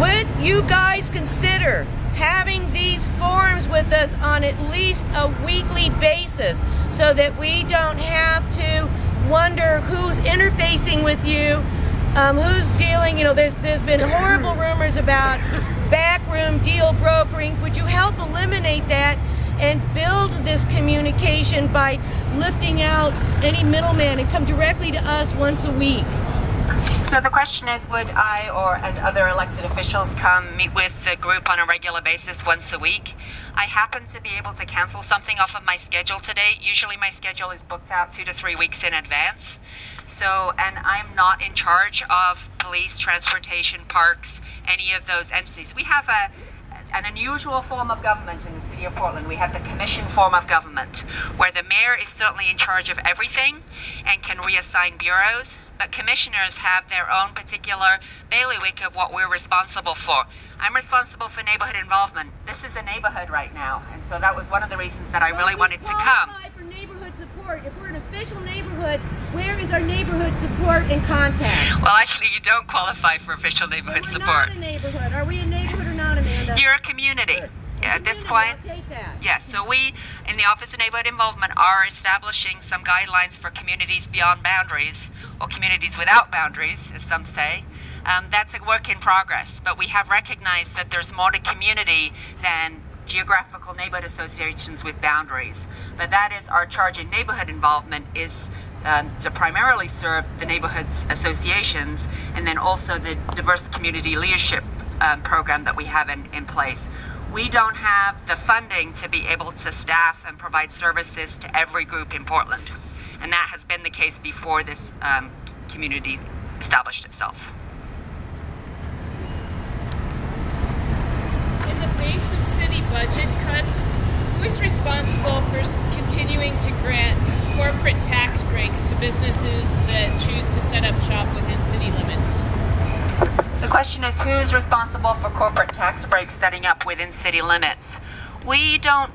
Would you guys consider having these forums with us on at least a weekly basis so that we don't have to wonder who's interfacing with you, who's dealing, there's been horrible rumors about backroom deal brokering. Would you help eliminate that and build this communication by lifting out any middleman and come directly to us once a week? So the question is, would I and other elected officials come meet with the group on a regular basis once a week? I happen to be able to cancel something off of my schedule today. Usually my schedule is booked out 2 to 3 weeks in advance. And I'm not in charge of police, transportation, parks, any of those entities. We have an unusual form of government in the city of Portland. We have the commission form of government, where the mayor is certainly in charge of everything and can reassign bureaus, but commissioners have their own particular bailiwick of what we're responsible for. I'm responsible for neighborhood involvement. This is a neighborhood right now, and so that was one of the reasons that I really wanted to come. For neighborhood support, if we're an official neighborhood, where is our neighborhood support and contact? Well, actually, you don't qualify for official neighborhood support. We're not a neighborhood. Are we a neighborhood or not, Amanda? You're a community. At this point, yes. So we, in the Office of Neighborhood Involvement, are establishing some guidelines for communities beyond boundaries, or communities without boundaries, as some say. That's a work in progress, but we have recognized that there's more to community than geographical neighborhood associations with boundaries. But that is our charge in neighborhood involvement, is to primarily serve the neighborhoods associations, and then also the diverse community leadership program that we have in place. We don't have the funding to be able to staff and provide services to every group in Portland. And that has been the case before this community established itself. In the face of city budget cuts, who is responsible for continuing to grant corporate tax breaks to businesses that choose to set up shop within city limits? The question is, who's responsible for corporate tax breaks setting up within city limits? We don't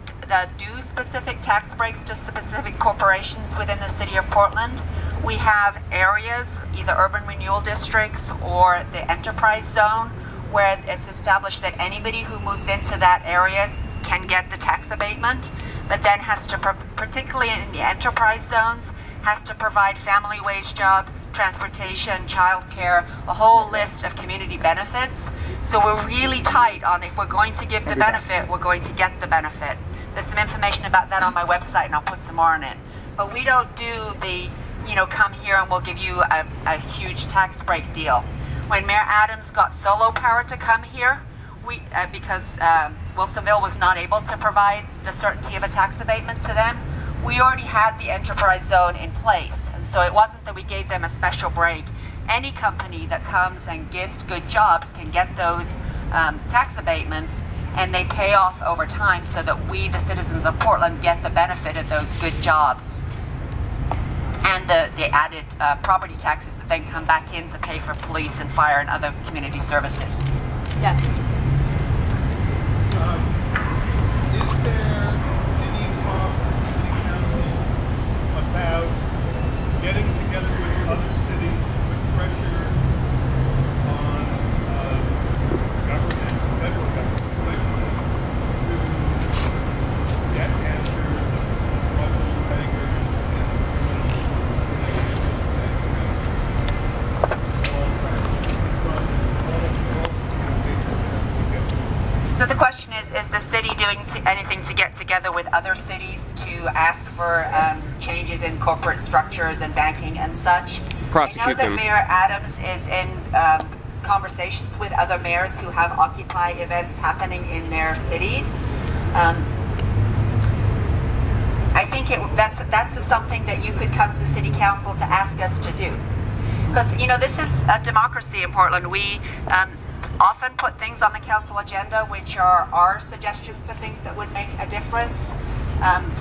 do specific tax breaks to specific corporations within the city of Portland. We have areas, either urban renewal districts or the enterprise zone, where it's established that anybody who moves into that area can get the tax abatement, but then has to, particularly in the enterprise zones, has to provide family wage jobs, transportation, childcare, a whole list of community benefits. So we're really tight on, if we're going to give the benefit, we're going to get the benefit. There's some information about that on my website, and I'll put some more on it. But we don't do the, come here and we'll give you a huge tax break deal. When Mayor Adams got solo power to come here, because Wilsonville was not able to provide the certainty of a tax abatement to them, we already had the enterprise zone in place. And so it wasn't that we gave them a special break. Any company that comes and gives good jobs can get those tax abatements, and they pay off over time so that we, the citizens of Portland, get the benefit of those good jobs. And the added property taxes that then come back in to pay for police and fire and other community services. Yes? Is there any talk at the City Council about getting together with other cities to put pressure on government, federal government, to get after the fraudulent bankers and So the question is the city doing anything to get together with other cities to ask for changes in corporate structures and banking and such? Prosecute I know that them. Mayor Adams is in conversations with other mayors who have Occupy events happening in their cities. I think that's something that you could come to City Council to ask us to do. Because, this is a democracy in Portland. We often put things on the council agenda which are our suggestions for things that would make a difference.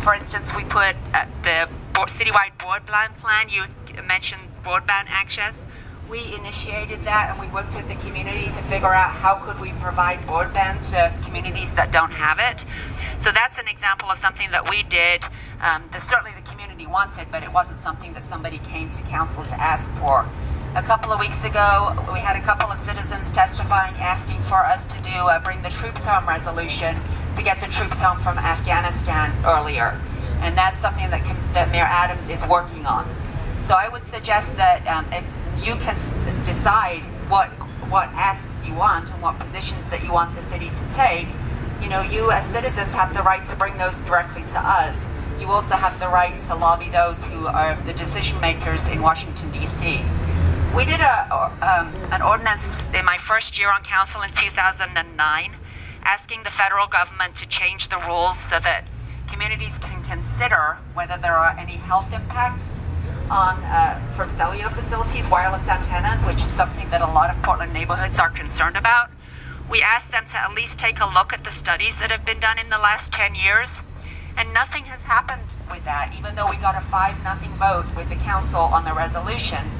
For instance, we put the citywide broadband plan. You mentioned broadband access. We initiated that, and we worked with the community to figure out how could we provide broadband to communities that don't have it. So that's an example of something that we did that certainly the community wanted, but it wasn't something that somebody came to council to ask for. A couple of weeks ago, we had a couple of citizens testifying, asking for us to do a Bring the Troops Home resolution to get the troops home from Afghanistan earlier. And that's something that Mayor Adams is working on. So I would suggest that if you can decide what asks you want and what positions that you want the city to take, you as citizens have the right to bring those directly to us. You also have the right to lobby those who are the decision makers in Washington, D.C. We did an ordinance in my first year on council in 2009, asking the federal government to change the rules so that communities can consider whether there are any health impacts from cellular facilities, wireless antennas, which is something that a lot of Portland neighborhoods are concerned about. We asked them to at least take a look at the studies that have been done in the last 10 years, and nothing has happened with that, even though we got a 5-0 vote with the council on the resolution,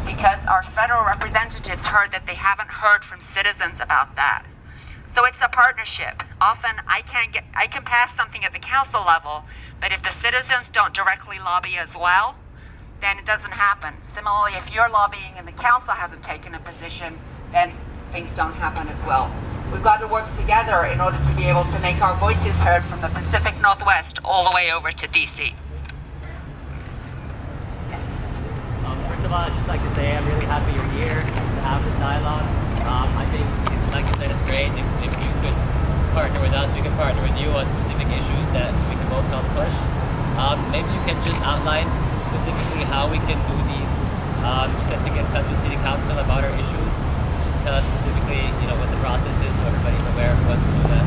because our federal representatives heard that they haven't heard from citizens about that. So it's a partnership. Often I can pass something at the council level, but if the citizens don't directly lobby as well, then it doesn't happen. Similarly, if you're lobbying and the council hasn't taken a position, then things don't happen as well. We've got to work together in order to be able to make our voices heard from the Pacific Northwest all the way over to DC. Yes. First of all, I'd just like to say I'm really happy you're here to have this dialogue. I think, like you said, it's great. If you could partner with us, we can partner with you on specific issues that we can both help push. Maybe you can just outline specifically how we can do these. You said to get in touch with City Council about our issues. Just to tell us specifically, what the process is, so everybody's aware who wants to do that.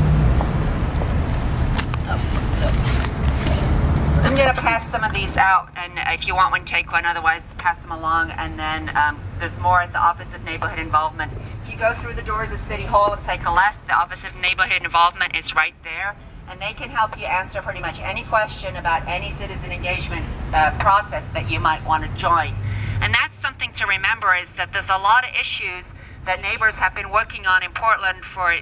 I'm going to pass some of these out, and if you want one, take one. Otherwise, pass them along. And then there's more at the Office of Neighborhood Involvement. If you go through the doors of City Hall and take a left, the Office of Neighborhood Involvement is right there. And they can help you answer pretty much any question about any citizen engagement process that you might want to join. And that's something to remember, is that there's a lot of issues that neighbors have been working on in Portland for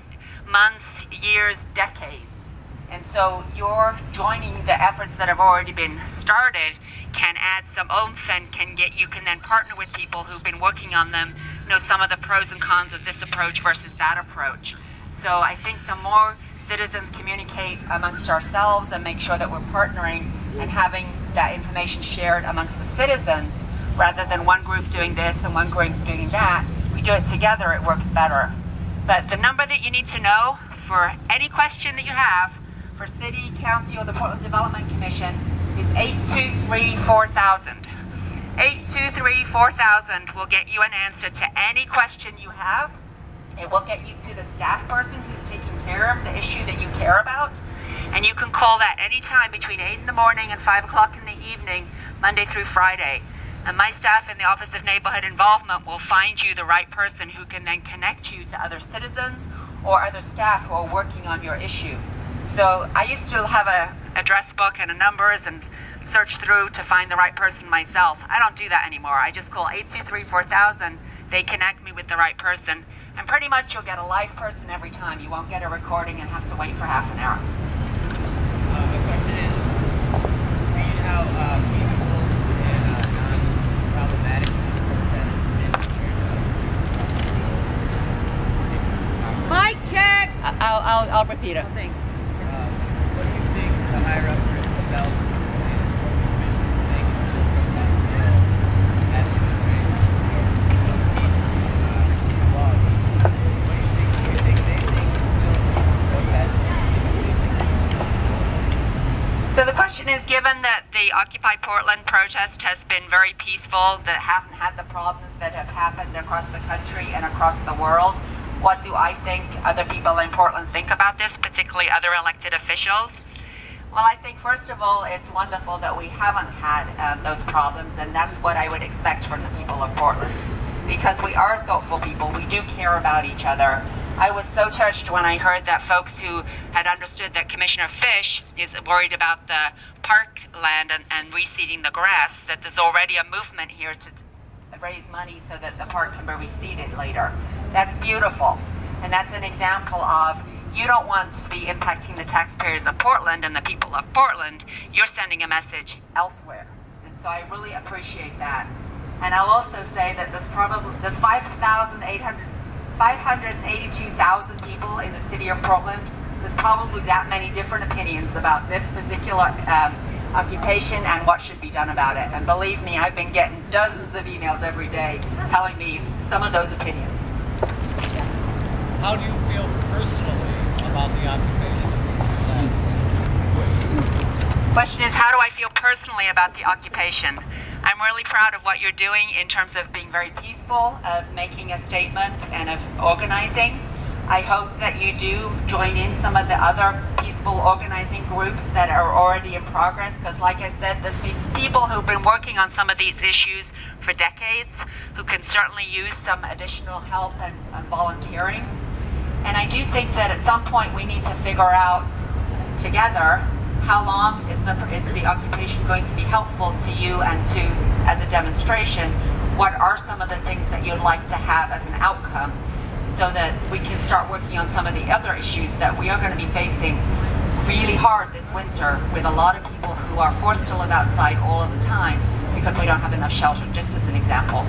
months, years, decades. And so your joining the efforts that have already been started can add some oomph and can then partner with people who've been working on them, know some of the pros and cons of this approach versus that approach. So I think the more citizens communicate amongst ourselves and make sure that we're partnering and having that information shared amongst the citizens, rather than one group doing this and one group doing that, we do it together, it works better. But the number that you need to know for any question that you have for City, County, or the Portland Development Commission is 823-4000. 823-4000 will get you an answer to any question you have. It will get you to the staff person who's taking care of the issue that you care about. And you can call that anytime between 8 in the morning and 5 o'clock in the evening, Monday through Friday. And my staff in the Office of Neighborhood Involvement will find you the right person who can then connect you to other citizens or other staff who are working on your issue. So I used to have a address book and a numbers and search through to find the right person myself. I don't do that anymore. I just call 823-4000. They connect me with the right person. And pretty much you'll get a live person every time. You won't get a recording and have to wait for half an hour. The question is, how peaceful and non-problematic Mic check. I'll repeat it. Thanks. what do you think the higher up felt So the question is, given that the Occupy Portland protest has been very peaceful, that haven't had the problems that have happened across the country and across the world, what do I think other people in Portland think about this, particularly other elected officials? Well, I think first of all, it's wonderful that we haven't had those problems, and that's what I would expect from the people of Portland. Because we are thoughtful people, we do care about each other. I was so touched when I heard that folks who had understood that Commissioner Fish is worried about the park land and reseeding the grass, that there's already a movement here to raise money so that the park can be reseeded later. That's beautiful. And that's an example of, you don't want to be impacting the taxpayers of Portland and the people of Portland. You're sending a message elsewhere. And so I really appreciate that. And I'll also say that there's 582,000 people in the city of Portland. There's probably that many different opinions about this particular occupation and what should be done about it. And believe me, I've been getting dozens of emails every day telling me some of those opinions. How do you feel personally about the occupation of these two lands? Question is, how do I feel personally about the occupation? I'm really proud of what you're doing in terms of being very peaceful, of making a statement, and of organizing. I hope that you do join in some of the other peaceful organizing groups that are already in progress, because like I said, there's people who've been working on some of these issues for decades who can certainly use some additional help and volunteering. And I do think that at some point we need to figure out together how long is the occupation going to be helpful to you and to, as a demonstration, what are some of the things that you'd like to have as an outcome, so that we can start working on some of the other issues that we are going to be facing really hard this winter, with a lot of people who are forced to live outside all of the time because we don't have enough shelter, just as an example.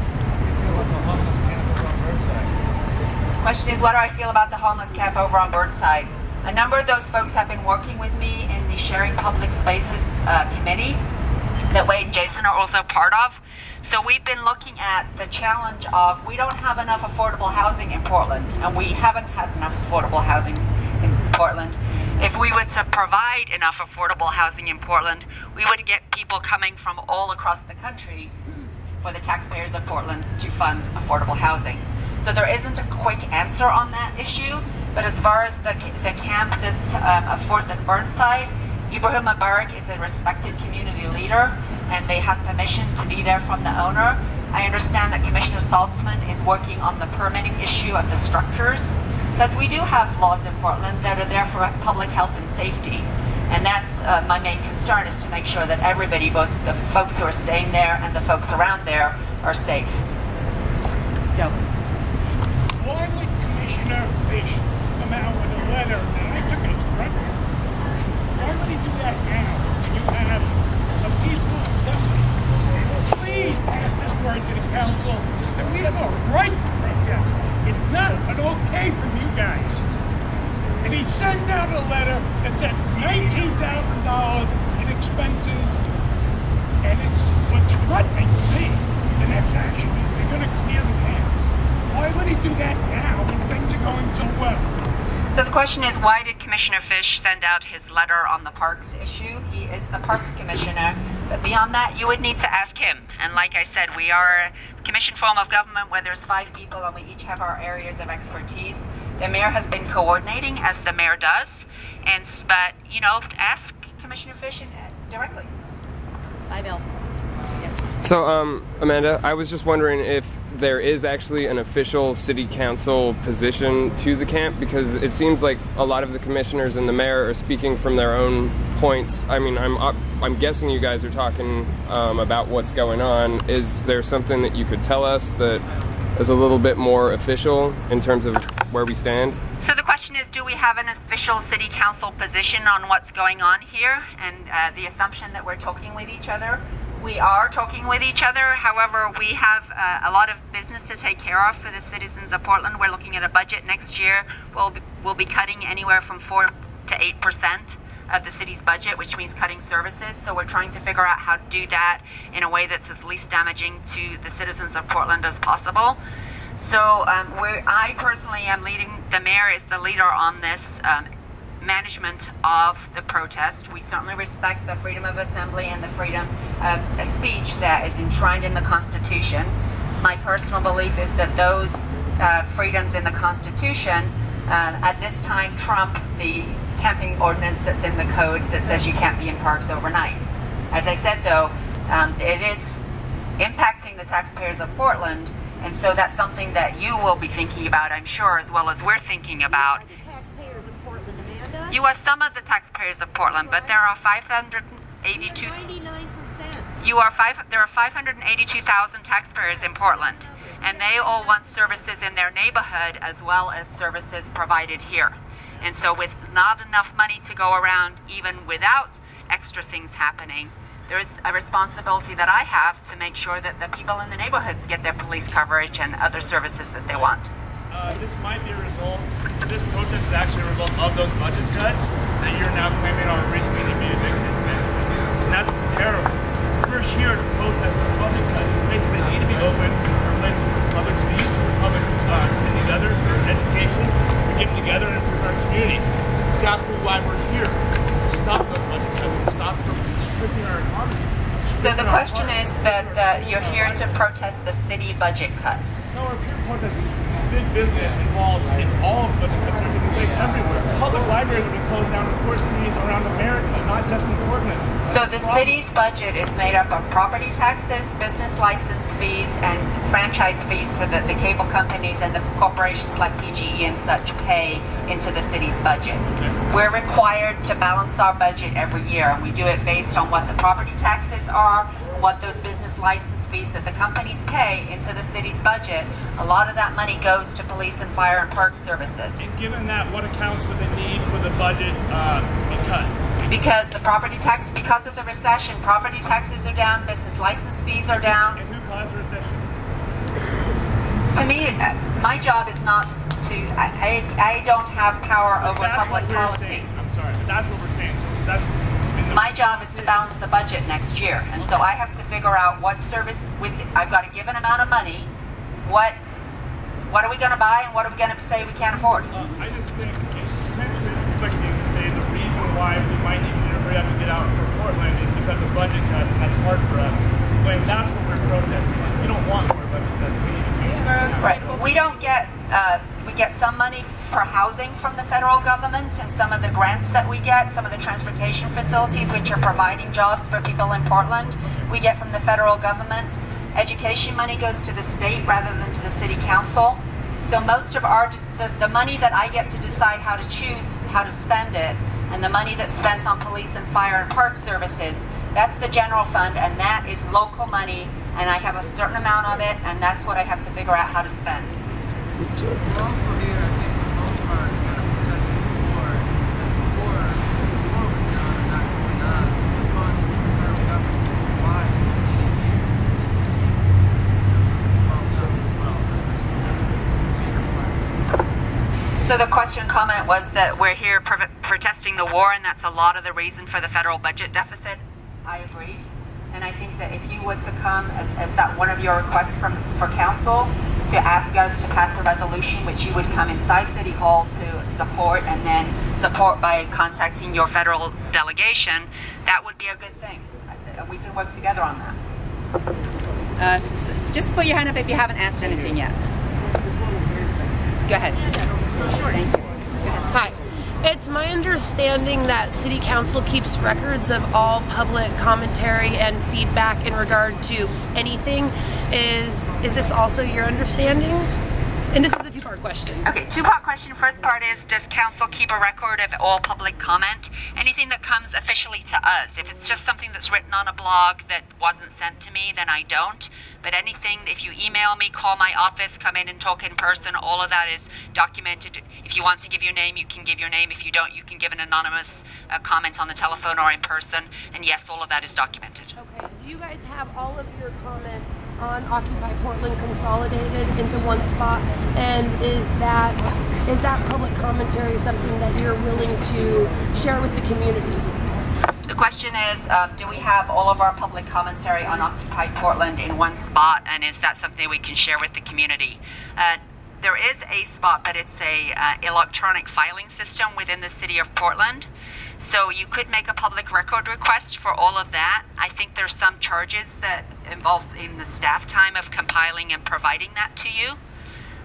Question is, what do I feel about the homeless camp over on Burnside? A number of those folks have been working with me in the Sharing Public Spaces committee that Wade and Jason are also part of. So we've been looking at the challenge of, we don't have enough affordable housing in Portland, and we haven't had enough affordable housing in Portland. If we were to provide enough affordable housing in Portland, we would get people coming from all across the country for the taxpayers of Portland to fund affordable housing. So there isn't a quick answer on that issue, but as far as the camp that's at 4th and Burnside, Ibrahim Mubarak is a respected community leader, and they have permission to be there from the owner. I understand that Commissioner Saltzman is working on the permitting issue of the structures, because we do have laws in Portland that are there for public health and safety. And that's my main concern, is to make sure that everybody, both the folks who are staying there and the folks around there, are safe. Joe. Why would Commissioner Fish come out with a letter that I took as threatening? Why would he do that now? You have a peaceful assembly. And please pass this word to the council that we have a right to protest. It's not an okay from you guys. And he sent out a letter that says $19,000 in expenses. And it's what's threatening to me. The next action is they're going to clear the camps. Why would he do that now when things are going so well? So the question is, why did Commissioner Fish send out his letter on the parks issue? He is the parks commissioner, but beyond that, you would need to ask him. And like I said, we are a commission form of government where there's 5 people and we each have our areas of expertise. The mayor has been coordinating, as the mayor does, but you know, ask Commissioner Fish directly. I know. Yes. So, Amanda, I was just wondering if there is actually an official city council position to the camp, because it seems like a lot of the commissioners and the mayor are speaking from their own points. I mean, I'm guessing you guys are talking about what's going on. Is there something that you could tell us that is a little bit more official in terms of where we stand? So the question is, do we have an official city council position on what's going on here? And the assumption that we're talking with each other. We are talking with each other. However, we have a lot of business to take care of for the citizens of Portland. We're looking at a budget next year. We'll be cutting anywhere from 4 to 8% of the city's budget, which means cutting services. So we're trying to figure out how to do that in a way that's as least damaging to the citizens of Portland as possible. So I personally am leading. The mayor is the leader on this management of the protest. We certainly respect the freedom of assembly and the freedom of speech that is enshrined in the Constitution. My personal belief is that those freedoms in the Constitution at this time trump the camping ordinance that's in the code that says you can't be in parks overnight. As I said, though, it is impacting the taxpayers of Portland, and so that's something that you will be thinking about, I'm sure, as well as we're thinking about. You are some of the taxpayers of Portland, but there are 582. 99%. There are 582,000 taxpayers in Portland, and they all want services in their neighborhood as well as services provided here. And so, with not enough money to go around, even without extra things happening, there is a responsibility that I have to make sure that the people in the neighborhoods get their police coverage and other services that they want. This might be a result, this protest is actually a result of those budget cuts that you're now claiming are reaching the music. And that's terrible. We're here to protest the budget cuts, places that need to be opened, or places for public speech, for public coming together, for education, for getting together and for our community. It's exactly why we're here, to stop those budget cuts, to stop from stripping our economy. So the question is that you're here to protest the city budget cuts. No, we're here to protest big business involved in all of the budget cuts that are taking place everywhere. Public libraries have been closed down in core cities around America, not just in Portland. So the city's budget is made up of property taxes, business license fees, and franchise fees for the cable companies and the corporations like PGE and such pay into the city's budget. Okay. We're required to balance our budget every year, and we do it based on what the property taxes are, what those business license fees that the companies pay into the city's budget. A lot of that money goes to police and fire and park services. And given that, what accounts for the need for the budget to be cut? Because the property tax, because of the recession, property taxes are down, business license fees are down. And who caused the recession? To me, my job is not to, I don't have power over public policy. I'm sorry, but that's what we're saying. So that's my job is to balance the budget next year, and so I have to figure out what service, I've got a given amount of money, what are we going to buy and what are we going to say we can't afford? I just think it's potentially conflicting to say the reason why we might need you to hurry up and get out for Portland is because of budget cuts, and that's hard for us, when that's what we're protesting. We don't want more budget cuts. We need to change that. Right. We don't get, we get some money for housing from the federal government and some of the grants that we get, some of the transportation facilities which are providing jobs for people in Portland, we get from the federal government. Education money goes to the state rather than to the city council. So most of the money that I get to decide how to choose how to spend it, and the money that's spent on police and fire and park services, that's the general fund, and that is local money, and I have a certain amount of it, and that's what I have to figure out how to spend. We're also here, I think, for the most part, kind of protesting the war. The war was done and not going on. The funds the federal government is supplied to the city here. So the question comment was that we're here protesting the war, and that's a lot of the reason for the federal budget deficit. I agree. And I think that if you were to come, as that one of your requests for council, to ask us to pass a resolution, which you would come inside City Hall to support, and then support by contacting your federal delegation, that would be a good thing. We can work together on that. Just put your hand up if you haven't asked anything yet. Go ahead. Thank you. Hi. It's my understanding that City Council keeps records of all public commentary and feedback in regard to anything. Is this also your understanding? And this is a two-part question. Okay, two-part question. First part is, does council keep a record of all public comment? Anything that comes officially to us. If it's just something that's written on a blog that wasn't sent to me, then I don't. But anything, if you email me, call my office, come in and talk in person, all of that is documented. If you want to give your name, you can give your name. If you don't, you can give an anonymous comment on the telephone or in person. And yes, all of that is documented. Okay. Do you guys have all of your comment on Occupy Portland consolidated into one spot? And is that public commentary something that you're willing to share with the community? The question is, do we have all of our public commentary on Occupy Portland in one spot, and is that something we can share with the community? There is a spot, but it's a electronic filing system within the city of Portland. So you could make a public record request for all of that. I think there's some charges that involve in the staff time of compiling and providing that to you.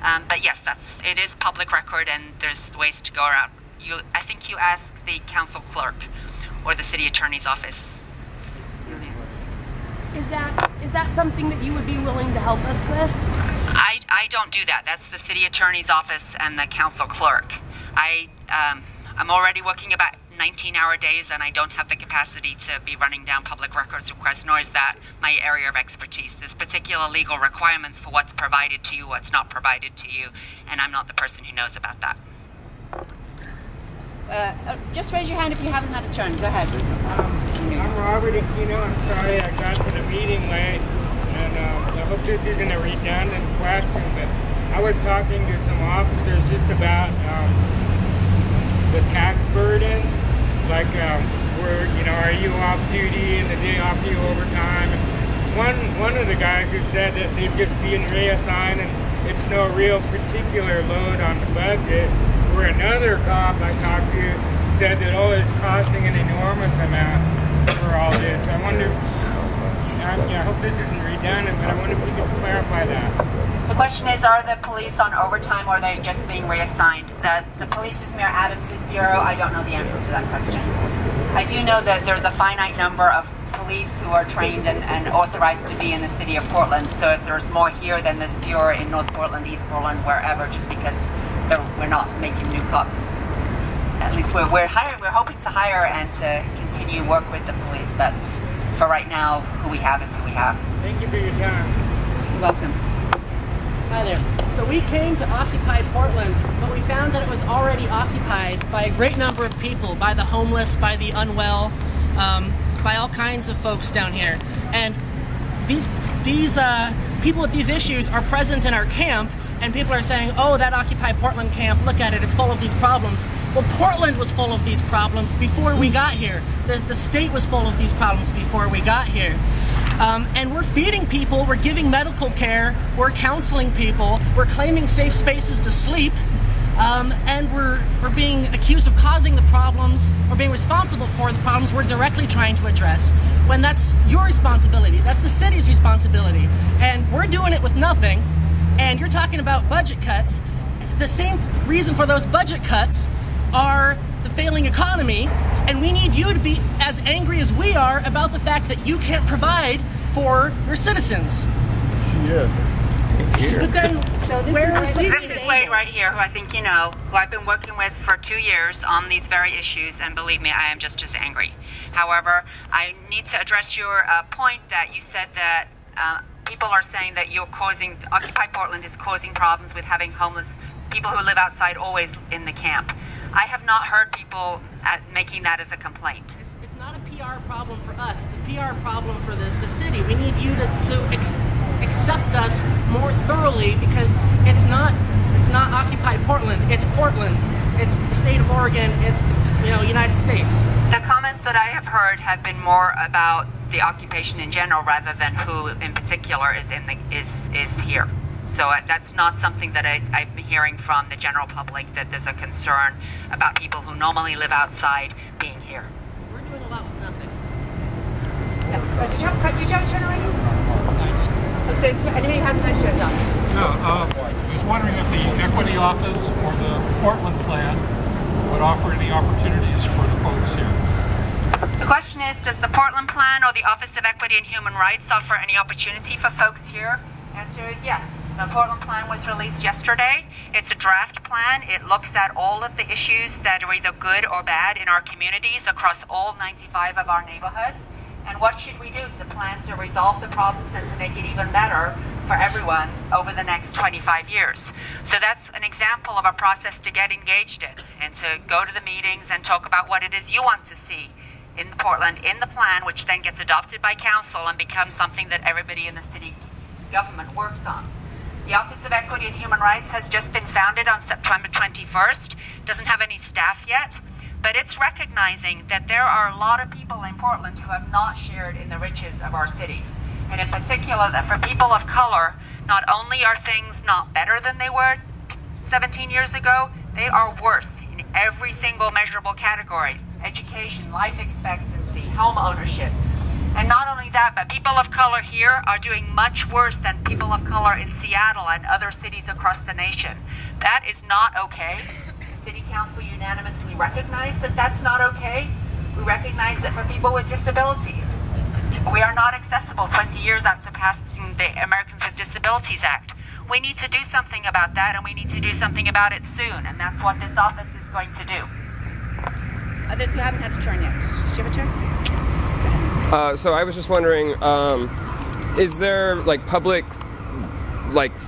But yes, it is public record, and there's ways to go around. I think you ask the council clerk or the city attorney's office. Is that something that you would be willing to help us with? I don't do that. That's the city attorney's office and the council clerk. I'm already working about 19-hour days, and I don't have the capacity to be running down public records requests, nor is that my area of expertise. There's particular legal requirements for what's provided to you, what's not provided to you, and I'm not the person who knows about that. Just raise your hand if you haven't had a turn. Go ahead. Aquino. I'm Robert Aquino. I'm sorry I got to the meeting late, and I hope this isn't a redundant question, but I was talking to some officers just about the tax burden, like are you off duty and the day off you overtime? And one of the guys who said that they've just been reassigned and it's no real particular load on the budget, where another cop I talked to said that, it's costing an enormous amount for all this. I wonder, I hope this isn't redundant, but I wonder if we could clarify that. The question is, are the police on overtime or are they just being reassigned? The police is Mayor Adams' bureau. I don't know the answer to that question. I do know that there's a finite number of police who are trained and authorized to be in the city of Portland. So if there's more here than this bureau in North Portland, East Portland, wherever, just because we're not making new cops. At least we're hoping to hire and to continue work with the police. But for right now, who we have is who we have. Thank you for your time. You're welcome. Hi there. So we came to occupy Portland, but we found that it was already occupied by a great number of people, by the homeless, by the unwell, by all kinds of folks down here. And these people with these issues are present in our camp, and people are saying, that Occupy Portland camp, look at it, it's full of these problems. Well, Portland was full of these problems before we got here. The state was full of these problems before we got here. And we're feeding people, we're giving medical care, we're counseling people, we're claiming safe spaces to sleep, and we're being accused of causing the problems or being responsible for the problems we're directly trying to address, when that's your responsibility, that's the city's responsibility. And we're doing it with nothing, and you're talking about budget cuts. The same reason for those budget cuts are the failing economy, and we need you to be as angry as we are about the fact that you can't provide for your citizens. She is. Here. So this is Wade right here, who I think you know, who I've been working with for 2 years on these very issues, and believe me, I am just as angry. However, I need to address your point that you said that people are saying that Occupy Portland is causing problems with having homeless people who live outside always in the camp. I have not heard people making that as a complaint. It's not a PR problem for us. It's a PR problem for the city. We need you to accept us more thoroughly, because it's not Occupy Portland. It's Portland. It's the state of Oregon. It's United States. The comments that I have heard have been more about the occupation in general rather than who in particular is here. So that's not something that I'm hearing from the general public, that there's a concern about people who normally live outside being here. We're doing a lot with nothing. Yes. Did you have a turn already? So anybody has an idea? No. I was wondering if the Equity Office or the Portland Plan would offer any opportunities for the folks here. The question is, does the Portland Plan or the Office of Equity and Human Rights offer any opportunity for folks here? Answer is yes. The Portland Plan was released yesterday. It's a draft plan. It looks at all of the issues that are either good or bad in our communities across all 95 of our neighborhoods. And what should we do to plan to resolve the problems and to make it even better for everyone over the next 25 years? So that's an example of a process to get engaged in and to go to the meetings and talk about what it is you want to see in Portland in the plan, which then gets adopted by council and becomes something that everybody in the city government works on. The Office of Equity and Human Rights has just been founded on September 21st. Doesn't have any staff yet, but it's recognizing that there are a lot of people in Portland who have not shared in the riches of our city. And in particular, that for people of color, not only are things not better than they were 17 years ago, they are worse in every single measurable category: education, life expectancy, home ownership. And not only that, but people of color here are doing much worse than people of color in Seattle and other cities across the nation. That is not okay. The City Council unanimously recognized that that's not okay. We recognize that for people with disabilities, we are not accessible 20 years after passing the Americans with Disabilities Act. We need to do something about that, and we need to do something about it soon, and that's what this office is going to do. Others who haven't had a turn yet. Did you have a turn? So I was just wondering, is there public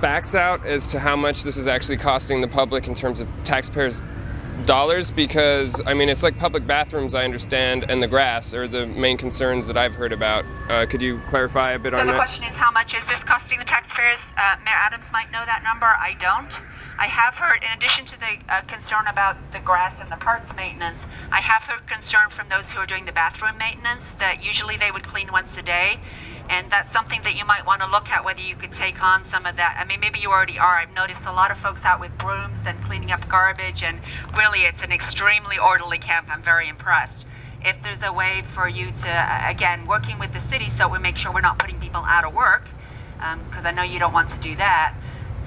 facts out as to how much this is actually costing the public in terms of taxpayers' dollars? Because, I mean, it's like public bathrooms, I understand, and the grass are the main concerns that I've heard about. Could you clarify a bit on that? So the question is, how much is this costing the taxpayers? Mayor Adams might know that number. I don't. I have heard, in addition to the concern about the grass and the parks maintenance, I have heard concern from those who are doing the bathroom maintenance that usually they would clean once a day. And that's something that you might want to look at, whether you could take on some of that. I mean, maybe you already are. I've noticed a lot of folks out with brooms and cleaning up garbage, and really it's an extremely orderly camp. I'm very impressed. If there's a way for you to, again, working with the city so we make sure we're not putting people out of work, because I know you don't want to do that,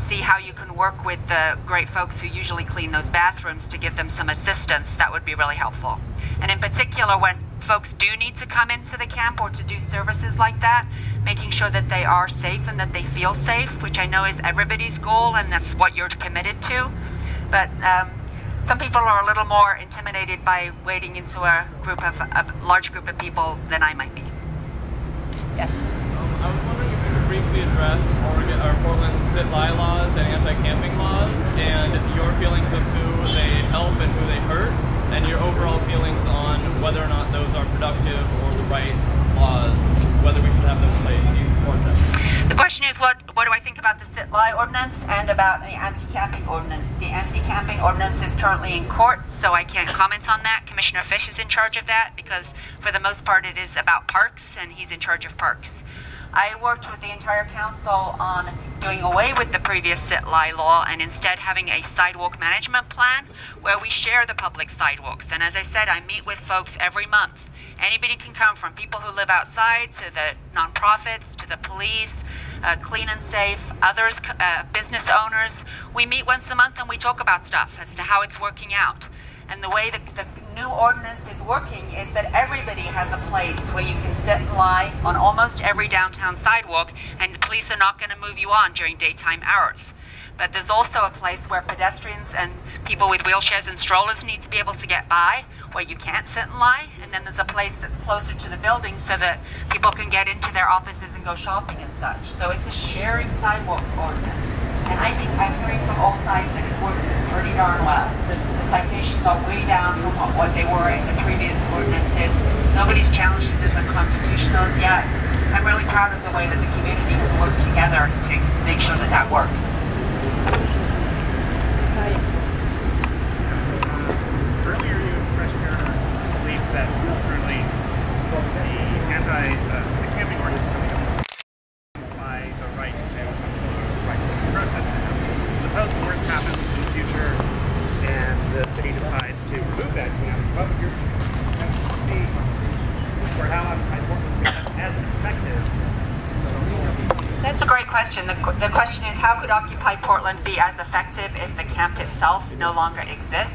see how you can work with the great folks who usually clean those bathrooms to give them some assistance. That would be really helpful. And in particular, when folks do need to come into the camp or to do services like that, making sure that they are safe and that they feel safe, which I know is everybody's goal, and that's what you're committed to. But some people are a little more intimidated by wading into a large group of people than I might be. Yes. I was wondering if you could briefly address our Portland's sit-lie laws and anti-camping laws, and your feelings of who they help and who they hurt, and your overall feelings on whether or not those are productive or the right laws, whether we should have them in place. Do you support them? The question is, what do I think about the sit-lie ordinance and about the anti-camping ordinance? The anti-camping ordinance is currently in court, so I can't comment on that. Commissioner Fish is in charge of that because, for the most part, it is about parks, and he's in charge of parks. I worked with the entire council on doing away with the previous sit-lie law and instead having a sidewalk management plan where we share the public sidewalks. And as I said, I meet with folks every month. Anybody can come, from people who live outside to the nonprofits to the police, Clean and Safe, others, business owners. We meet once a month and we talk about stuff as to how it's working out. And the way that the new ordinance is working is that everybody has a place where you can sit and lie on almost every downtown sidewalk, and the police are not going to move you on during daytime hours. But there's also a place where pedestrians and people with wheelchairs and strollers need to be able to get by, where you can't sit and lie. And then there's a place that's closer to the building so that people can get into their offices and go shopping and such. So it's a sharing sidewalks ordinance. And I think I'm hearing from all sides that it's working pretty darn well. The citations are way down from what they were in the previous ordinances. Nobody's challenged it as unconstitutional as yet. I'm really proud of the way that the community has worked together to make sure that that works. Earlier you expressed your belief that currently the camping ordinance is by the right to protest. Suppose the worst happens in the future and the city decides to remove that camp. What would your be for how important as effective? That's a great question. The question is, how could Occupy Portland be as effective if the camp itself no longer exists?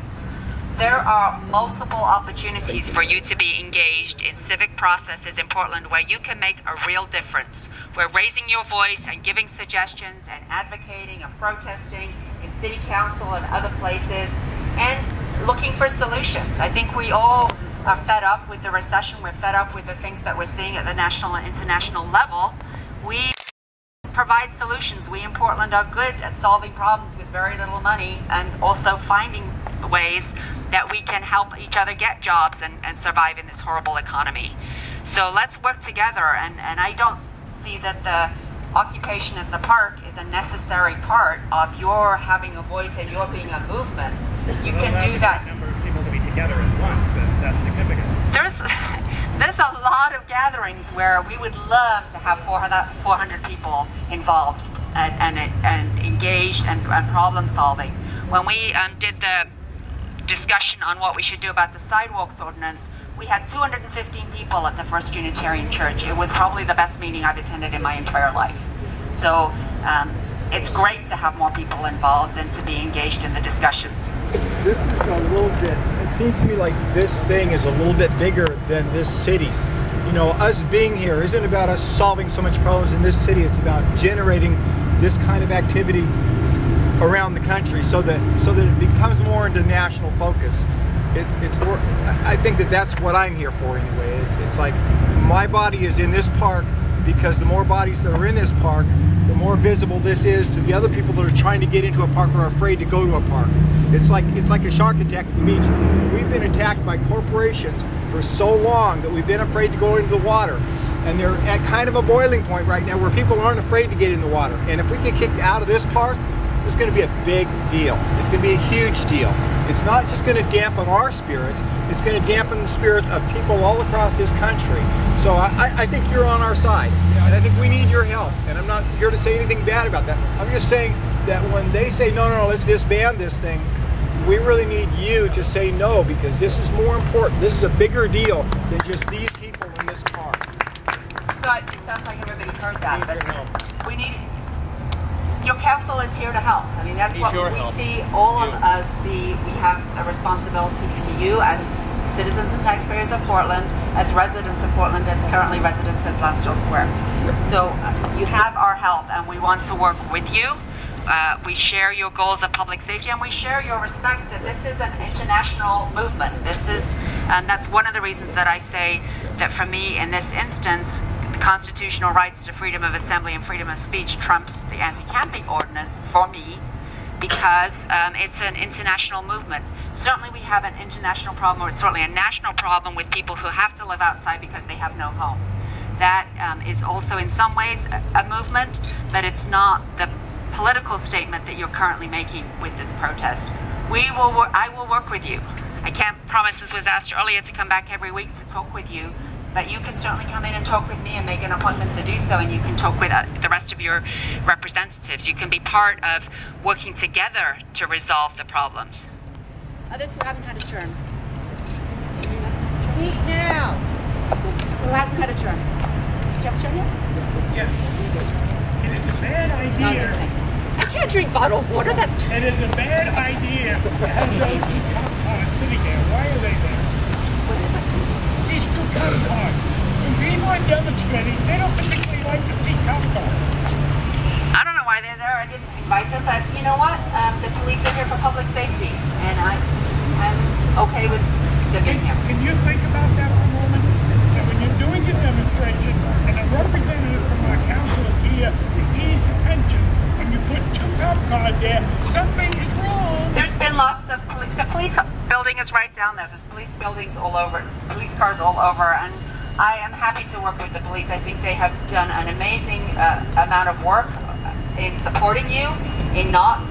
There are multiple opportunities for you to be engaged in civic processes in Portland where you can make a real difference, where raising your voice and giving suggestions and advocating and protesting in city council and other places and looking for solutions. I think we all are fed up with the recession. We're fed up with the things that we're seeing at the national and international level. We provide solutions. We in Portland are good at solving problems with very little money and also finding ways that we can help each other get jobs and survive in this horrible economy. So let's work together, and I don't see that the occupation of the park is a necessary part of your having a voice and your being a movement. You can do that. Number of people to be together at once, that's significant. There's a lot of gatherings where we would love to have 400 people involved and engaged and problem solving. When we did the discussion on what we should do about the sidewalks ordinance, we had 215 people at the First Unitarian Church. It was probably the best meeting I've attended in my entire life. So it's great to have more people involved and to be engaged in the discussions. This is a little bit, it seems to me like this thing is a little bit bigger than this city. You know, us being here isn't about us solving so much problems in this city. It's about generating this kind of activity around the country so that it becomes more into national focus. It's more, I think that's what I'm here for anyway. It's like my body is in this park because the more bodies that are in this park, the more visible this is to the other people that are trying to get into a park or are afraid to go to a park. It's like a shark attack at the beach. We've been attacked by corporations for so long that we've been afraid to go into the water. And they're at kind of a boiling point right now where people aren't afraid to get in the water. And if we get kicked out of this park, it's going to be a big deal. It's going to be a huge deal. It's not just going to dampen our spirits, it's going to dampen the spirits of people all across this country. So I think you're on our side, and I think we need your help. And I'm not here to say anything bad about that. I'm just saying that when they say, no, let's disband this thing, we really need you to say no, because this is more important. This is a bigger deal than just these people in this park. So it sounds like everybody heard that, but we need... Your council is here to help. I mean, that's what we see, all of us see. We have a responsibility to you as citizens and taxpayers of Portland, as residents of Portland, as currently residents at Lansdale Square. So you have our help, and we want to work with you. We share your goals of public safety, and we share your respect that this is an international movement. And that's one of the reasons that I say that for me, in this instance, constitutional rights to freedom of assembly and freedom of speech trumps the anti-camping ordinance for me, because it's an international movement. Certainly we have an international problem, or certainly a national problem, with people who have to live outside because they have no home. That is also in some ways a movement, but it's not the political statement that you're currently making with this protest. I will work with you. I can't promise, as was asked earlier, to come back every week to talk with you, but you can certainly come in and talk with me and make an appointment to do so, and you can talk with the rest of your representatives. You can be part of working together to resolve the problems. Others who haven't had a turn. Speak now. Who hasn't had a turn? Did you have a turn yet? Yes. It is a bad idea. I can't drink bottled water. That's It is a bad idea to have those two cop cars sitting there. Why are they there? These two cop cars. When people are demonstrating, they don't particularly like to see cop cars. I don't know why they're there. I didn't invite them, but you know what? The police are here for public safety, and I'm okay with them being here. Can you think about that for a moment? That when you're doing the demonstration, and a representative from our council is here to ease the tension, when you put two cop cars there, something is wrong. There's been lots of the police building is right down there. There's police buildings all over, police cars all over, and I am happy to work with the police. I think they have done an amazing amount of work in supporting you, in not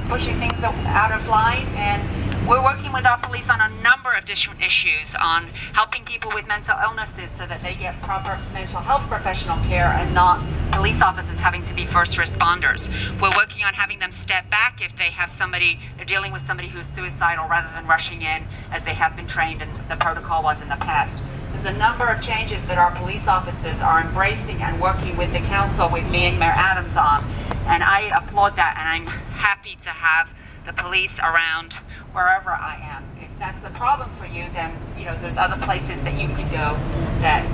pushing things out of line, and we're working with our police on a number of different issues, on helping people with mental illnesses so that they get proper mental health professional care and not police officers having to be first responders. We're working on having them step back if they have they're dealing with somebody who's suicidal, rather than rushing in as they have been trained and the protocol was in the past. There's a number of changes that our police officers are embracing and working with the council, with me and Mayor Adams on, and I applaud that, and I'm happy to have the police around wherever I am. If that's a problem for you, then there's other places that you could go that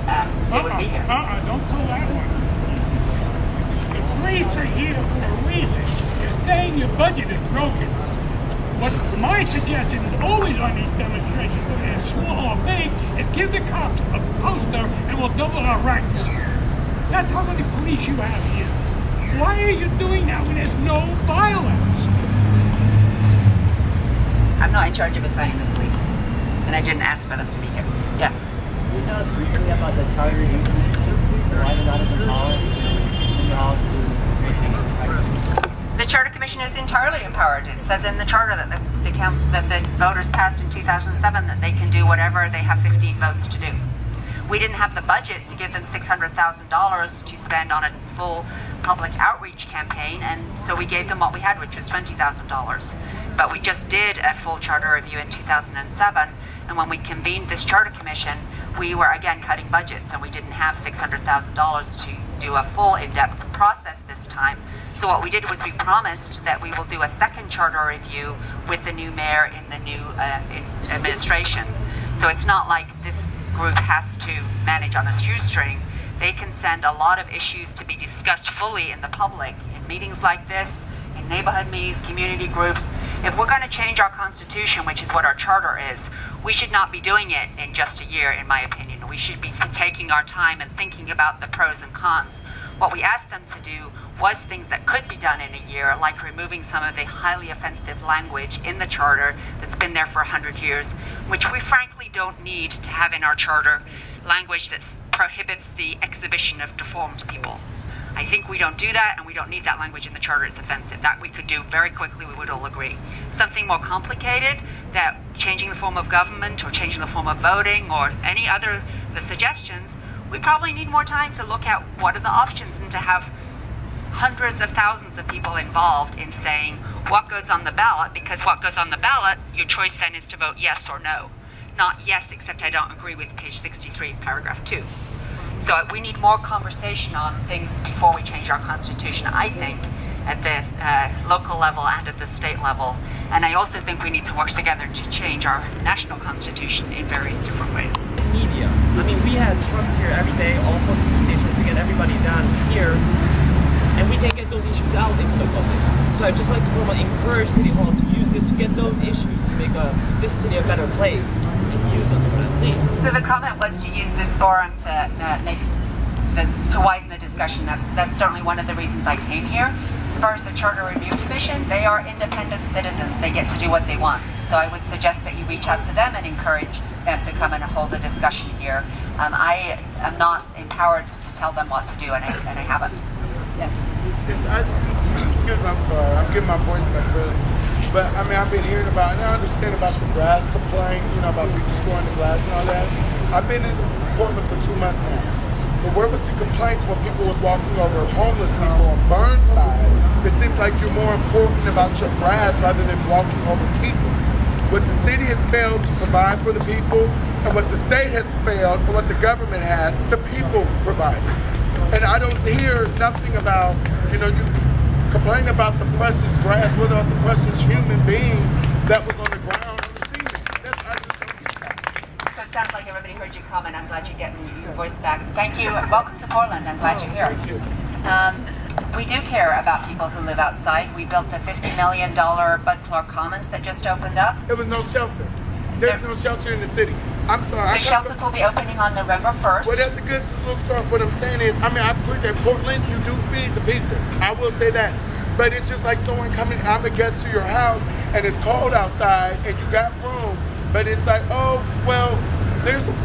they would be here. Don't pull that one. The police are here for a reason. You're saying your budget is broken. What my suggestion is always on these demonstrations, whether they're small or big, is give the cops a poster and we'll double our ranks. That's how many police you have here. Why are you doing that when there's no violence? I'm not in charge of assigning the police, and I didn't ask for them to be here. Yes? Can you tell us briefly about the charter you why they're not as empowered in City Hall to do the Charter Commission is entirely empowered. It says in the charter that the council, that the voters passed in 2007, that they can do whatever they have 15 votes to do. We didn't have the budget to give them $600,000 to spend on a full public outreach campaign, and so we gave them what we had, which was $20,000. But we just did a full charter review in 2007, and when we convened this Charter Commission, we were again cutting budgets, and we didn't have $600,000 to do a full in-depth process this time. So what we did was we promised that we will do a second charter review with the new mayor in the new administration. So it's not like this group has to manage on a shoestring. They can send a lot of issues to be discussed fully in the public, in meetings like this, in neighborhood meetings, community groups. If we're going to change our constitution, which is what our charter is, we should not be doing it in just a year, in my opinion. and we should be taking our time and thinking about the pros and cons. What we asked them to do was things that could be done in a year, like removing some of the highly offensive language in the charter that's been there for 100 years, which we frankly don't need to have in our charter, language that prohibits the exhibition of deformed people. I think we don't do that, and we don't need that language in the charter. It's offensive. That we could do very quickly, we would all agree. Something more complicated, that changing the form of government or changing the form of voting or any other the suggestions, we probably need more time to look at what are the options and to have hundreds of thousands of people involved in saying what goes on the ballot, because what goes on the ballot, your choice then is to vote yes or no. Not yes, except I don't agree with page 63, paragraph 2. So we need more conversation on things before we change our constitution, I think, at the local level and at the state level. And I also think we need to work together to change our national constitution in various different ways. Media. I mean, we had trucks here every day, all 14 stations, to get everybody down here, and we can't get those issues out into the public. So I'd just like to formally encourage City Hall to use this to get those issues to make this city a better place. Use us for that, please. So the comment was to use this forum to to widen the discussion. That's certainly one of the reasons I came here. As far as the Charter Review Commission, they are independent citizens. They get to do what they want. So I would suggest that you reach out to them and encourage them to come and hold a discussion here. I am not empowered to tell them what to do, and I haven't. Yes. Excuse me, I'm sorry. I'm getting my voice back, really. But I mean, I've been hearing about, and I understand about the grass complaint, you know, about people destroying the glass and all that. I've been in Portland for 2 months now. But where was the complaints when people was walking over homeless people on Burnside? It seems like you're more important about your grass rather than walking over people. What the city has failed to provide for the people, and what the state has failed, and what the government has, the people provide. And I don't hear nothing about, you know, you complain about the precious grass, what about the precious human beings that was on the ground on the cement? I just don't get that. So it sounds like everybody heard your comment. I'm glad you're getting your voice back. Thank you. Welcome to Portland. I'm glad you're here. We do care about people who live outside. We built the $50 million Bud Clark Commons that just opened up. There was no shelter. There's no shelter in the city. I'm sorry. The shelters will be opening on November 1st. Well, that's a good little start. What I'm saying is, I mean, I appreciate Portland. You do feed the people. I will say that. But it's just like someone coming, I'm a guest to your house, and it's cold outside, and you got room. But it's like, oh, well,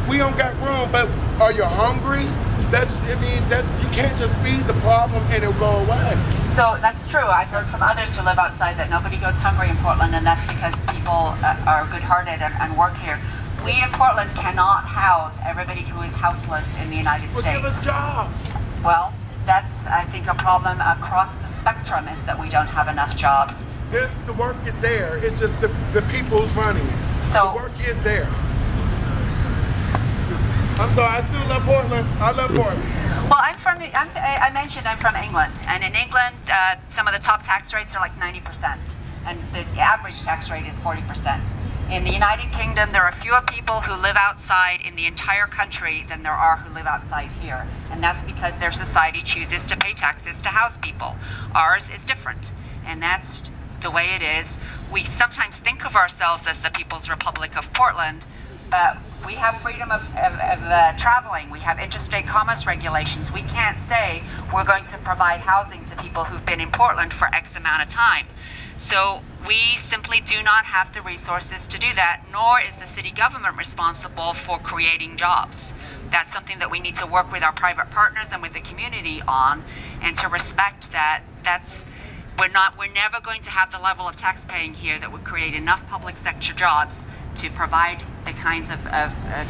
we don't got room, but are you hungry? You can't just feed the problem and it'll go away. So that's true. I've heard from others who live outside that nobody goes hungry in Portland, and that's because people are good-hearted and work here. We in Portland cannot house everybody who is houseless in the United States. Give us jobs. Well, that's, I think, a problem across the spectrum, is that we don't have enough jobs. The work is there. It's just the people who's running it. So the work is there. I'm sorry, I still love Portland. I love Portland. Well, I mentioned I'm from England, and in England, some of the top tax rates are like 90%, and the average tax rate is 40%. In the United Kingdom, there are fewer people who live outside in the entire country than there are who live outside here, and that's because their society chooses to pay taxes to house people. Ours is different, and that's the way it is. We sometimes think of ourselves as the People's Republic of Portland, but we have freedom of traveling. We have interstate commerce regulations. We can't say we're going to provide housing to people who've been in Portland for X amount of time. So we simply do not have the resources to do that, nor is the city government responsible for creating jobs. That's something that we need to work with our private partners and with the community on, and to respect that we're never going to have the level of tax paying here that would create enough public sector jobs to provide the kinds of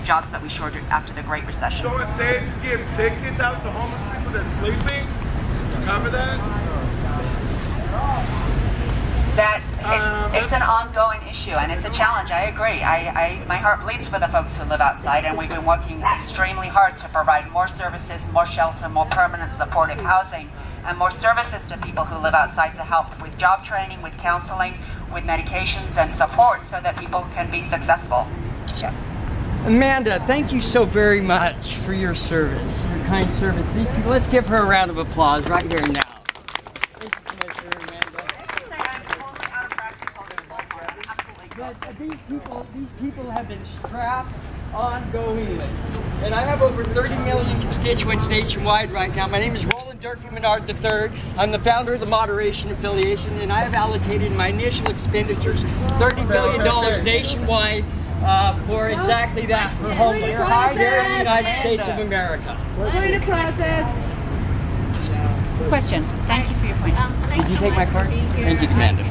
jobs that we shorted after the Great Recession. So instead you give tickets out to homeless people that's sleeping to cover that? It's an ongoing issue, and it's a challenge. I agree. My heart bleeds for the folks who live outside, and we've been working extremely hard to provide more services, more shelter, more permanent supportive housing, and more services to people who live outside to help with job training, with counseling, with medications and support, so that people can be successful. Yes. Amanda, thank you so very much for your service, your kind service. These people, let's give her a round of applause right here and now. Thank you, Commissioner Amanda. But these people have been strapped ongoingly. And I have over 30 million constituents nationwide right now. My name is Roland Dirk Menard III. I'm the founder of the Moderation Affiliation, and I have allocated my initial expenditures, $30 billion nationwide, for exactly that, for homeless here in the United States of America. We're in a process. Question. Thank you for your point. Did you take my card? Thank you, Commander.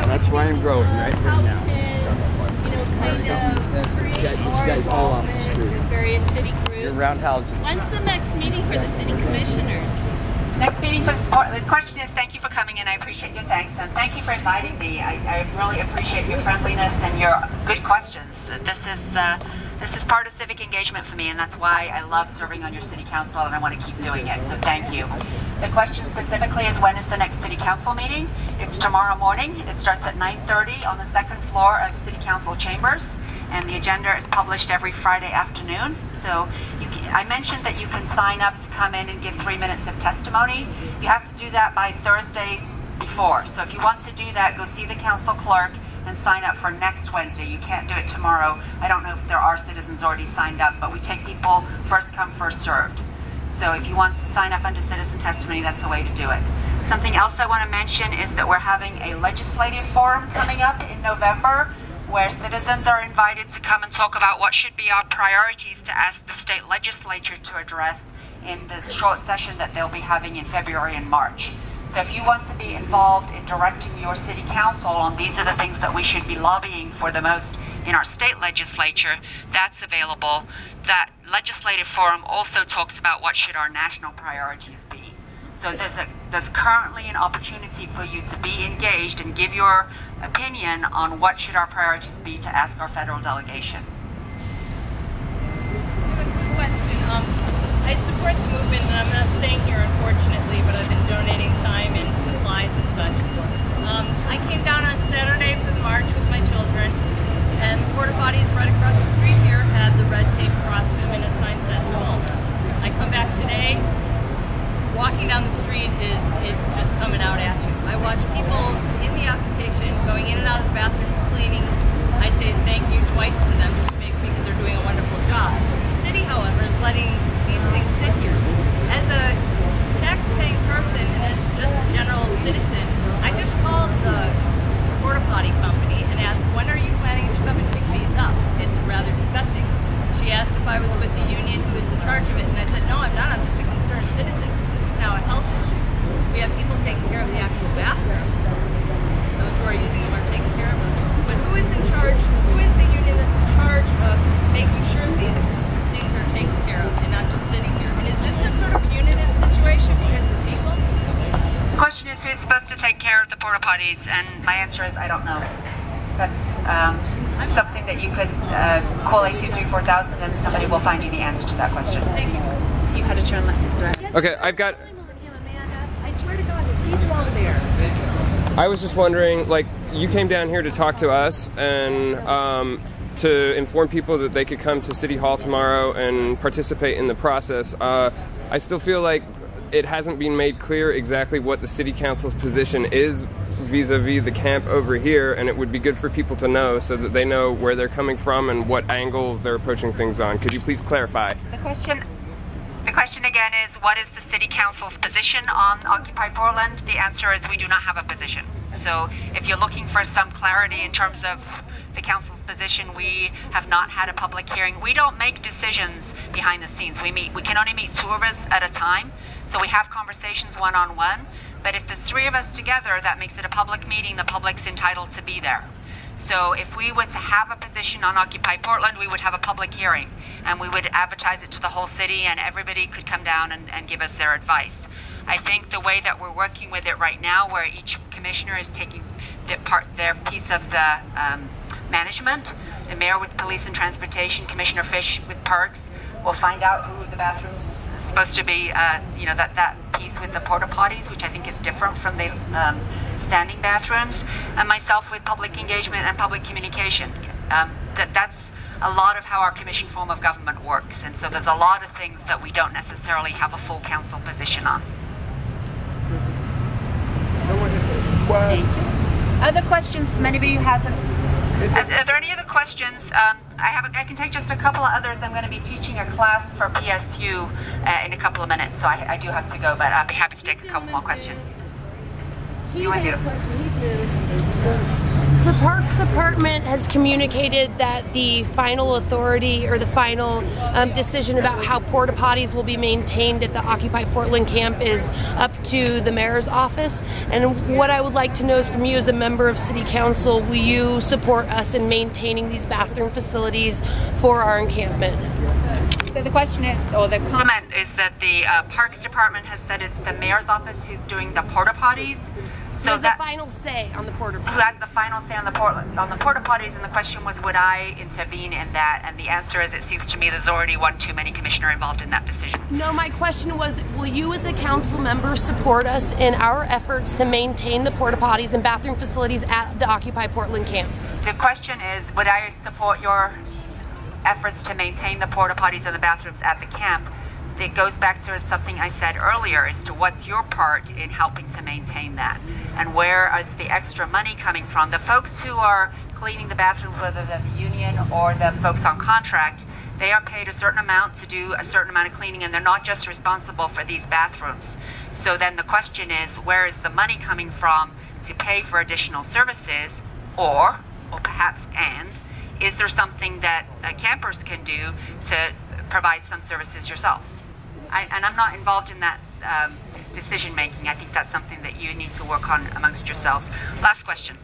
That's why I'm growing right here now. You guys all off the street. Various city groups. You're roundhouse. When's the next meeting for the city commissioners? Next meeting for the question is, thank you for coming in. I appreciate your thanks, and thank you for inviting me. I really appreciate your friendliness and your good questions. This is part of civic engagement for me, and that's why I love serving on your city council, and I want to keep doing it. So thank you. The question specifically is, when is the next city council meeting? It's tomorrow morning. It starts at 9:30 on the second floor of the city council chambers, and the agenda is published every Friday afternoon. So I mentioned that you can sign up to come in and give 3 minutes of testimony. You have to do that by Thursday before. So if you want to do that, go see the council clerk and sign up for next Wednesday. You can't do it tomorrow. I don't know if there are citizens already signed up, but we take people first come, first served. So if you want to sign up under citizen testimony, that's a way to do it. Something else I want to mention is that we're having a legislative forum coming up in November, where citizens are invited to come and talk about what should be our priorities to ask the state legislature to address in the short session that they'll be having in February and March. So if you want to be involved in directing your city council on these are the things that we should be lobbying for the most in our state legislature, that's available. That legislative forum also talks about what should our national priorities be. So there's currently an opportunity for you to be engaged and give your opinion on what should our priorities be to ask our federal delegation. I have a quick question. I support the movement, and I'm not staying here, unfortunately, but I've been donating time and supplies and such. I came down on Saturday for the march with my children, and the porta potties right across the street here had the red tape across them and a sign says home. I come back today, walking down the street it's just coming out at you. I watch people in the occupation going in and out of the bathrooms cleaning. I say thank you twice to them because they're doing a wonderful job. The city, however, is letting these things sit here. As a tax-paying person and as just a general citizen, I just called the porta potty company and asked, when are you planning to come and pick these up? It's rather disgusting. She asked if I was with the union who is in charge of it, and I said, no, I'm not. I'm just a concerned citizen. This is now a health issue. We have people taking care of the actual bathrooms. Those who are using them are taking care of them. But who is in charge? Who is the union that's in charge of making sure these things are taken care of and not just sitting here? And is this some sort of punitive situation because of the people? The question is, who's supposed to take care of the porta potties? And my answer is, I don't know. That's something that you could call 823-4000 and somebody will find you the answer to that question. Thank you. You had a turn left. Okay, I've got... I swear to God, the people over there. I was just wondering, like, you came down here to talk to us and to inform people that they could come to City Hall tomorrow and participate in the process. I still feel like it hasn't been made clear exactly what the City Council's position is vis-a-vis the camp over here, and it would be good for people to know so that they know where they're coming from and what angle they're approaching things on. Could you please clarify? The question again is, what is the City Council's position on Occupy Portland? The answer is we do not have a position. So if you're looking for some clarity in terms of the Council's position, we have not had a public hearing. We don't make decisions behind the scenes. We can only meet 2 of us at a time. So we have conversations one-on-one. But if there's 3 of us together, that makes it a public meeting. The public's entitled to be there. So if we were to have a position on Occupy Portland, we would have a public hearing and we would advertise it to the whole city and everybody could come down and give us their advice. I think the way that we're working with it right now, where each commissioner is taking their piece of the management, the mayor with police and transportation, Commissioner Fish with parks, we'll find out who the bathroom's supposed to be, that piece with the porta potties, which I think is different from the standing bathrooms, and myself with public engagement and public communication. That's a lot of how our commission form of government works, and so there's a lot of things that we don't necessarily have a full council position on. Other questions from anybody who hasn't Are there any other questions? I can take just a couple of others. I'm going to be teaching a class for PSU in a couple of minutes, so I do have to go, but I'll be happy to take a couple more questions. The Parks Department has communicated that the final authority or the final decision about how porta potties will be maintained at the Occupy Portland camp is up to the mayor's office. And what I would like to know is from you as a member of City Council, will you support us in maintaining these bathroom facilities for our encampment? So the question is, or the comment is that the Parks Department has said it's the mayor's office who's doing the porta potties. So the final say on the porta potties. Who has the final say on the porta potties? And the question was, would I intervene in that? And the answer is, it seems to me there's already one too many commissioner involved in that decision. No, my question was, will you as a council member support us in our efforts to maintain the porta potties and bathroom facilities at the Occupy Portland camp? The question is, would I support your efforts to maintain the porta potties and the bathrooms at the camp? It goes back to something I said earlier as to what's your part in helping to maintain that, and where is the extra money coming from. The folks who are cleaning the bathrooms, whether they're the union or the folks on contract, they are paid a certain amount to do a certain amount of cleaning, and they're not just responsible for these bathrooms. So then the question is, where is the money coming from to pay for additional services, or perhaps, and is there something that campers can do to provide some services yourselves? And I'm not involved in that decision making. I think that's something that you need to work on amongst yourselves. Last question.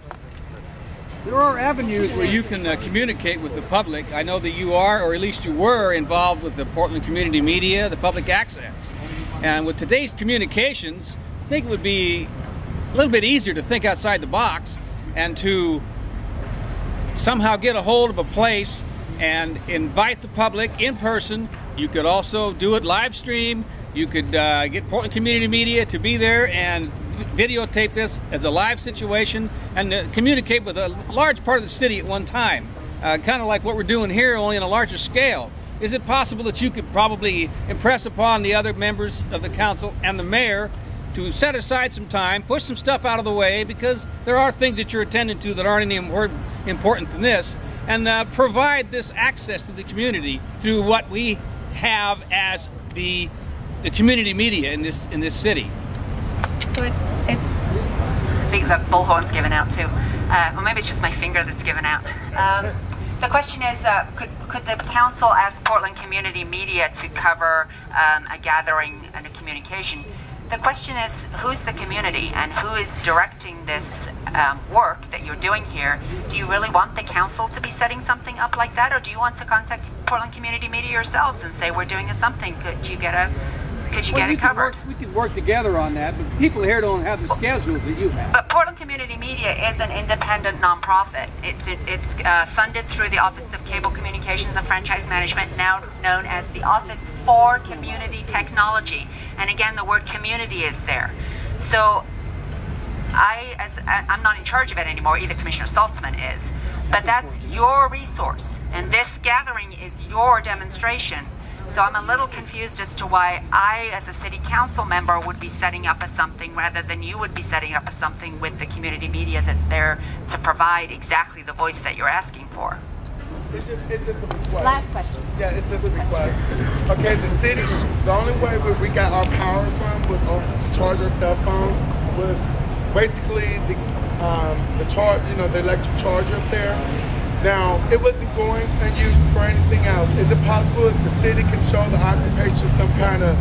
There are avenues where you can communicate with the public. I know that you are, or at least you were, involved with the Portland Community Media, the public access. And with today's communications, I think it would be a little bit easier to think outside the box and to somehow get a hold of a place and invite the public in person. You could also do it live stream. You could get Portland Community Media to be there and videotape this as a live situation and communicate with a large part of the city at one time. Kind of like what we're doing here, only on a larger scale. Is it possible that you could probably impress upon the other members of the council and the mayor to set aside some time, push some stuff out of the way, because there are things that you're attending to that aren't any more important than this, and provide this access to the community through what we have as the community media in this city. So it's I think the bullhorn's given out too, or maybe it's just my finger that's given out. The question is, could the council ask Portland Community Media to cover a gathering and a communication? The question is, who's the community and who is directing this work that you're doing here? Do you really want the council to be setting something up like that, or do you want to contact Portland Community Media yourselves and say, we're doing something, could you get it covered? We could work together on that, but people here don't have the schedules that you have. But Portland Community Media is an independent nonprofit. It's funded through the Office of Cable Communications and Franchise Management, now known as the Office for Community Technology. And again, the word community is there. So I'm not in charge of it anymore, either Commissioner Saltzman is. But that's your resource, and this gathering is your demonstration. So I'm a little confused as to why I, as a city council member, would be setting up a something rather than you would be setting up a something with the community media that's there to provide exactly the voice that you're asking for. It's just a request. Last question. Yeah, it's just a request. Okay, the only way we got our power from was to charge our cell phone was basically the charge, the electric charger up there. Now, it wasn't going unused for anything else. Is it possible if the city can show the occupation some kind of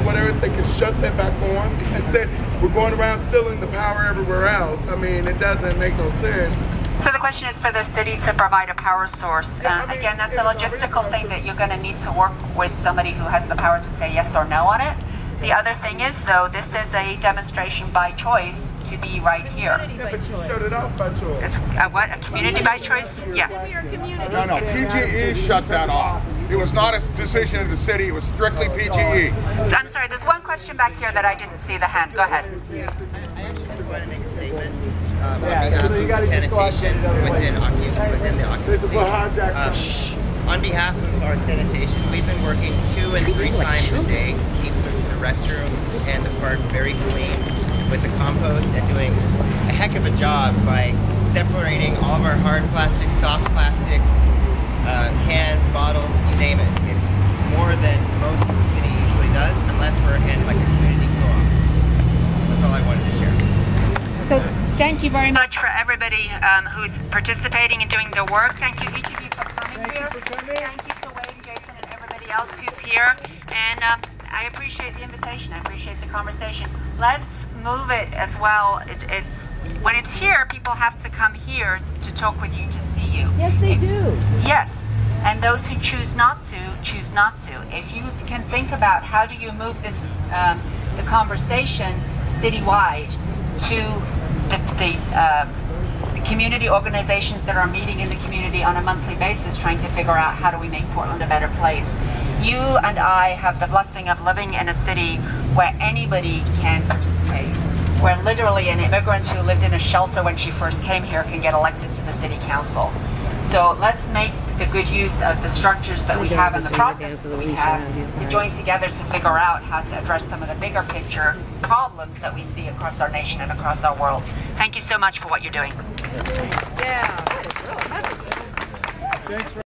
whatever, they can shut that back on? Instead, we're going around stealing the power everywhere else. I mean, it doesn't make no sense. So the question is for the city to provide a power source. Again, that's a logistical thing that you're going to need to work with somebody who has the power to say yes or no on it. The other thing is, though, this is a demonstration by choice to be right here. Yeah, but you shut it off by choice. It's a community by choice? Yeah. No, PGE shut that off. It was not a decision of the city, it was strictly PGE. So, I'm sorry, there's one question back here that I didn't see the hand. Go ahead. I actually just want to make a statement on behalf of sanitation within the occupancy. On behalf of our sanitation, we've been working 2 and 3 times a day to keep the restrooms and the park very clean. with the compost and doing a heck of a job by separating all of our hard plastics, soft plastics, cans, bottles, you name it. It's more than most of the city usually does, unless we're in like a community co-op. That's all I wanted to share. So thank you very much for everybody who's participating and doing the work. Thank you, each of you, for coming here. Thank you to Wade, Jason, and everybody else who's here. And I appreciate the invitation. I appreciate the conversation. Let's move it as well. It's when it's here, people have to come here to talk with you, to see you. Yes, they do. Yes. And those who choose not to, choose not to. If you can think about how do you move this, the conversation citywide to the community organizations that are meeting in the community on a monthly basis, trying to figure out how do we make Portland a better place. You and I have the blessing of living in a city where anybody can participate, where literally an immigrant who lived in a shelter when she first came here can get elected to the city council. So let's make the good use of the structures that we have and the processes that we have to join together to figure out how to address some of the bigger picture problems that we see across our nation and across our world. Thank you so much for what you're doing. Yeah, that is real heavy. Thanks for